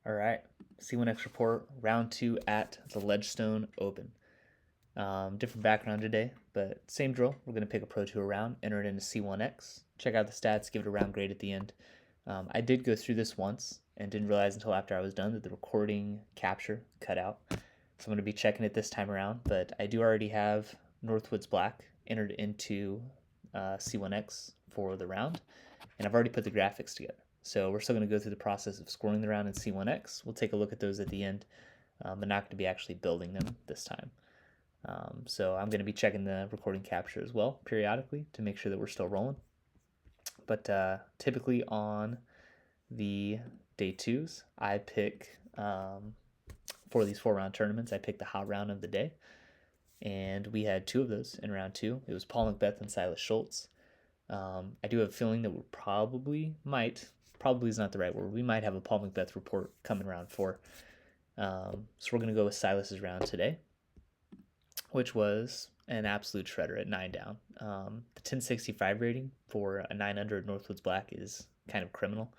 All right, C1x Report, round 2 at the Ledgestone Open. Different background today, but same drill. We're going to pick a Pro Tour round, enter it into C1x, check out the stats, give it a round grade at the end. I did go through this once and didn't realize until after I was done that the recording capture cut out. So I'm going to be checking it this time around, but I do already have Northwoods Black entered into C1x for the round, and I've already put the graphics together. So we're still going to go through the process of scoring the round in C1x. We'll take a look at those at the end, but not going to be actually building them this time. So I'm going to be checking the recording capture as well periodically to make sure that we're still rolling. But typically on the day twos, I pick, for these 4-round tournaments, I pick the hot round of the day. And we had 2 of those in round 2. It was Paul McBeth and Silas Schultz. I do have a feeling that we probably is not the right word. We might have a Paul McBeth report coming round 4. So we're going to go with Silas's round today, which was an absolute shredder at 9 down. The 1065 rating for a 900 Northwoods Black is kind of criminal.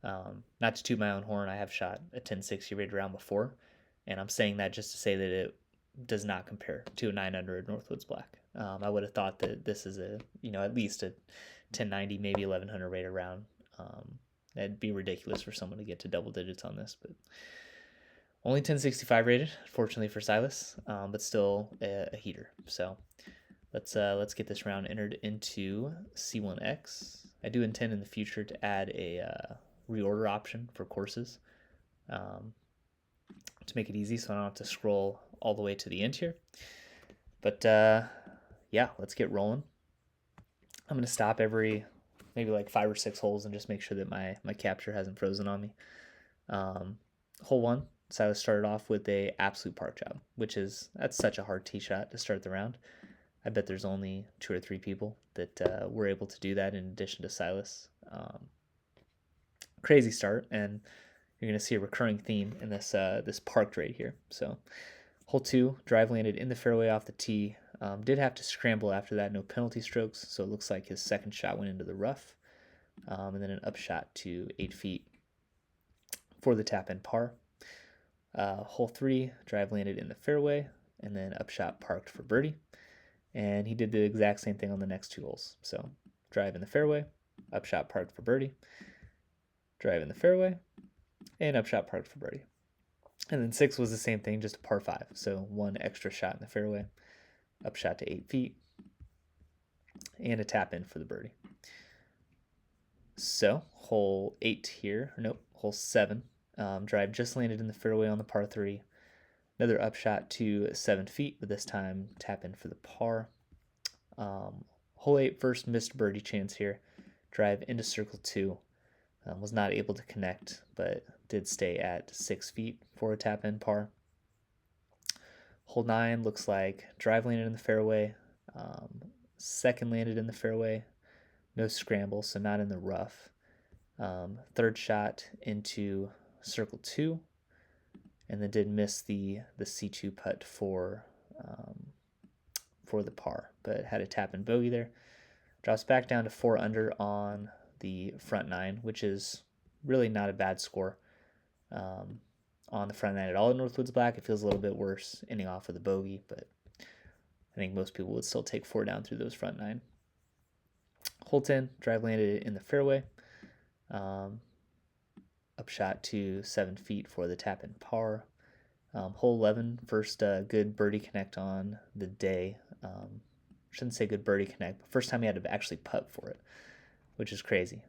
Not to toot my own horn, I have shot a 1060 rated round before, and I'm saying that just to say that it does not compare to a 900 Northwoods Black. I would have thought that this is at least a 1090, maybe 1100 rated round. That'd be ridiculous for someone to get to double digits on this, but only 1065 rated, fortunately for Silas, but still a heater. So let's get this round entered into C1X. I do intend in the future to add a reorder option for courses to make it easy, so I don't have to scroll all the way to the end here. But yeah, let's get rolling. I'm going to stop every maybe like 5 or 6 holes and just make sure that my capture hasn't frozen on me. Hole 1, Silas started off with a absolute park job, that's such a hard tee shot to start the round. I bet there's only 2 or 3 people that were able to do that in addition to Silas. Crazy start, and you're going to see a recurring theme in this parked right here. So hole 2, drive landed in the fairway off the tee. Did have to scramble after that, no penalty strokes, so it looks like his second shot went into the rough. And then an upshot to 8 feet for the tap-in par. Hole 3, drive landed in the fairway, and then upshot parked for birdie. And he did the exact same thing on the next 2 holes. So drive in the fairway, upshot parked for birdie, drive in the fairway, and upshot parked for birdie. And then 6 was the same thing, just a par 5. So 1 extra shot in the fairway, upshot to 8 feet, and a tap in for the birdie. So hole 7, drive just landed in the fairway on the par 3. Another upshot to 7 feet, but this time tap in for the par. Hole 8, first missed birdie chance here. Drive into circle 2. Was not able to connect, but did stay at 6 feet for a tap in par. Hole 9 looks like drive landed in the fairway. Second landed in the fairway. No scramble, so not in the rough. Third shot into circle 2. And then did miss the C2 putt for the par, but had a tap in bogey there. Drops back down to 4 under on the front 9, which is really not a bad score on the front 9 at all at Northwoods Black. It feels a little bit worse ending off with a bogey, but I think most people would still take 4 down through those front 9. Hole 10, drive landed in the fairway. Upshot to 7 feet for the tap in par. Hole 11, first good birdie connect on the day. Shouldn't say good birdie connect, but first time he had to actually putt for it, which is crazy.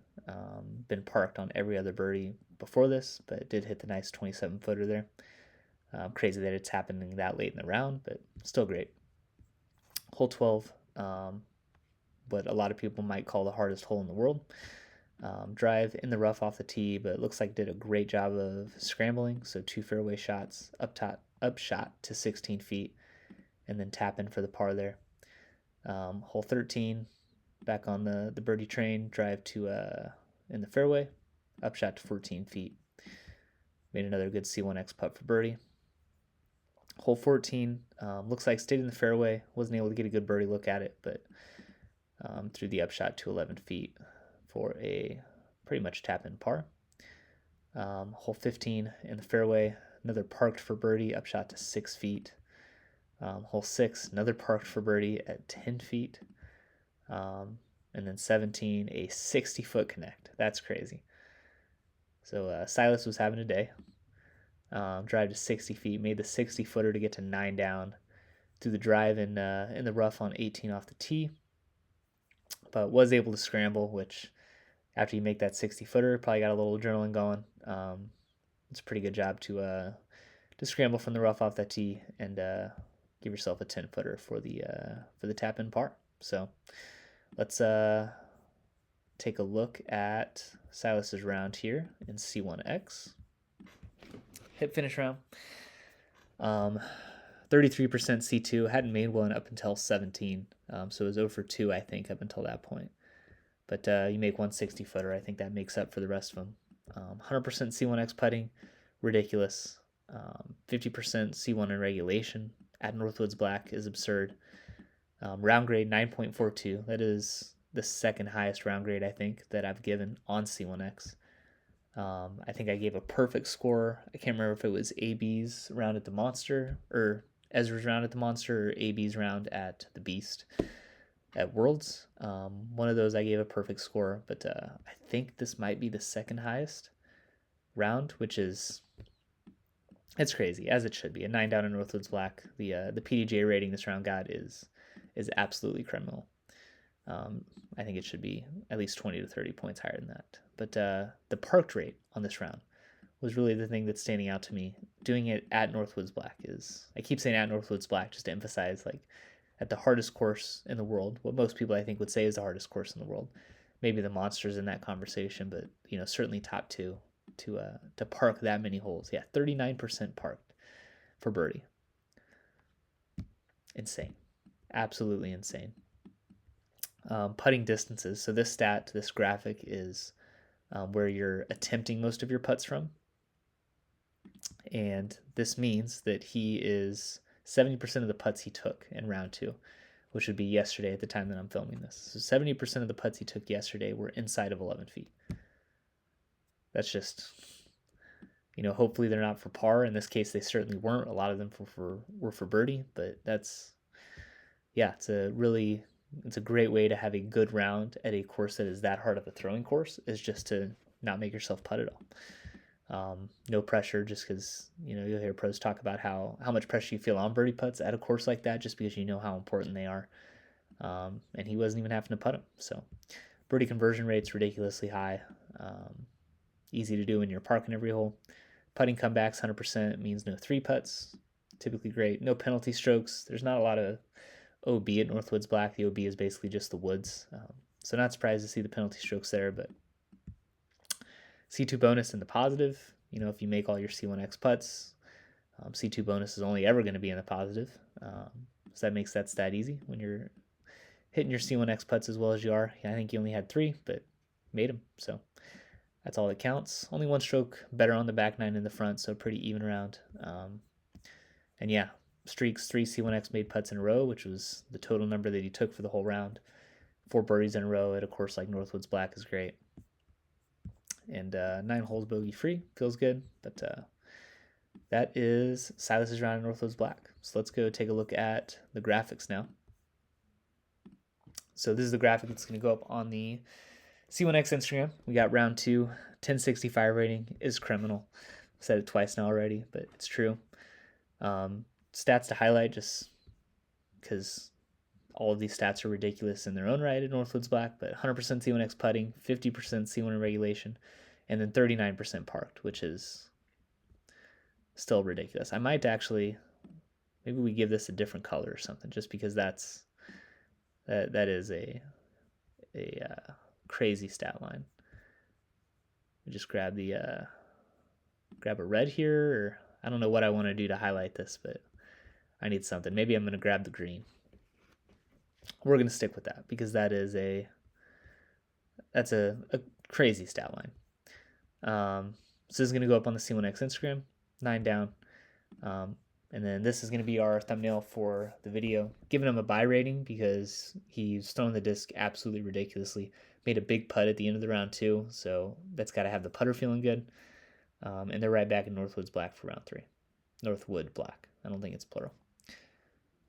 Been parked on every other birdie before this, but did hit the nice 27-footer there. Crazy that it's happening that late in the round, but still great. Hole 12, what a lot of people might call the hardest hole in the world. Drive in the rough off the tee, but it looks like did a great job of scrambling. So 2 fairway shots, upshot to 16 feet, and then tap in for the par there. Hole 13, back on the birdie train, drive to in the fairway, upshot to 14 feet. Made another good C1X putt for birdie. Hole 14, looks like stayed in the fairway, wasn't able to get a good birdie look at it, but threw the upshot to 11 feet for a pretty much tap in par. Hole 15 in the fairway, another parked for birdie, upshot to 6 feet. Hole 6, another parked for birdie at 10 feet. And then 17, a 60-foot connect. That's crazy. So Silas was having a day. Drive to 60 feet, made the 60-footer to get to 9 down through the drive in the rough on 18 off the tee, but was able to scramble, which after you make that 60-footer, probably got a little adrenaline going. It's a pretty good job to scramble from the rough off that tee and give yourself a 10-footer for the tap-in par. So let's take a look at Silas's round here in C1X. Hit finish round. 33% C2. Hadn't made one up until 17. So it was 0 for 2, I think, up until that point. But you make 160-footer. I think that makes up for the rest of them. 100% C1X putting, ridiculous. 50% C1 in regulation at Northwoods Black is absurd. Round grade 9.42. That is the second highest round grade, I think, that I've given on C1X. I think I gave a perfect score. I can't remember if it was AB's round at the Monster, or Ezra's round at the Monster, or AB's round at the Beast at Worlds. One of those I gave a perfect score, but I think this might be the second highest round, which is, it's crazy, as it should be. A 9 down in Northwoods Black. The PDGA rating this round got is absolutely criminal. I think it should be at least 20 to 30 points higher than that. But the parked rate on this round was really the thing that's standing out to me. Doing it at Northwoods Black is, I keep saying at Northwoods Black just to emphasize, like, at the hardest course in the world, what most people I think would say is the hardest course in the world. Maybe the Monster's in that conversation, but certainly top two to park that many holes. Yeah, 39% parked for birdie. Insane, absolutely insane. Putting distances. So this graphic is where you're attempting most of your putts from. And this means that he is 70% of the putts he took in round 2, which would be yesterday at the time that I'm filming this. So 70% of the putts he took yesterday were inside of 11 feet. That's just, hopefully they're not for par. In this case, they certainly weren't. A lot of them were for birdie, but it's a great way to have a good round at a course that is that hard of a throwing course, is just to not make yourself putt at all. No pressure, just because, you'll hear pros talk about how much pressure you feel on birdie putts at a course like that, just because you know how important they are. And he wasn't even having to putt them. So birdie conversion rate's ridiculously high. Easy to do when you're parking every hole. Putting comebacks 100% means no 3 putts. Typically great. No penalty strokes. There's not a lot of OB at Northwoods Black. The OB is basically just the woods. So not surprised to see the penalty strokes there, but C2 bonus in the positive. If you make all your C1X putts, C2 bonus is only ever going to be in the positive. So that makes that stat easy when you're hitting your C1X putts as well as you are. I think you only had 3, but made them. So that's all that counts. Only 1 stroke better on the back 9 in the front, so pretty even round. And yeah, streaks, 3 C1X made putts in a row, which was the total number that he took for the whole round. 4 birdies in a row at a course like Northwoods Black is great. And 9 holes bogey free, feels good. But that is Silas's round in Northwoods Black. So let's go take a look at the graphics now. So this is the graphic that's going to go up on the C1X Instagram. We got round 2, 1065 rating is criminal. I've said it twice now already, but it's true. Stats to highlight, just because all of these stats are ridiculous in their own right at Northwoods Black, but 100% C1X putting, 50% C1 in regulation, and then 39% parked, which is still ridiculous. I might actually, maybe we give this a different color or something, just because that is a crazy stat line. We just grab a red here, or I don't know what I want to do to highlight this, but I need something. Maybe I'm going to grab the green. We're going to stick with that because that's a crazy stat line. So this is going to go up on the C1X Instagram, 9 down. And then this is going to be our thumbnail for the video. Giving him a buy rating because he's thrown the disc absolutely ridiculously. Made a big putt at the end of the round too, so that's got to have the putter feeling good. And they're right back in Northwood's Black for round 3. Northwood Black. I don't think it's plural.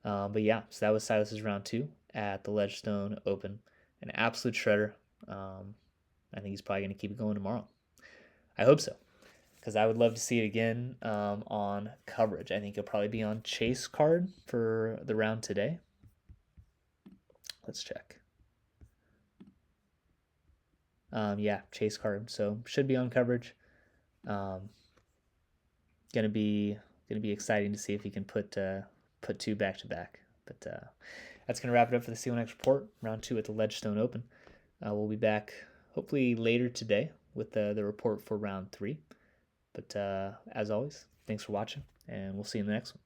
But yeah, so that was Silas's round 2 at the Ledgestone Open. An absolute shredder. I think he's probably going to keep it going tomorrow. I hope so, because I would love to see it again on coverage. I think he'll probably be on Chase card for the round today. Let's check. Yeah, Chase card. So should be on coverage. Gonna be exciting to see if he can put 2 back to back. But that's gonna wrap it up for the C1x Report, round 2 at the Ledgestone Open. We'll be back hopefully later today with the report for round 3. But as always, thanks for watching, and we'll see you in the next one.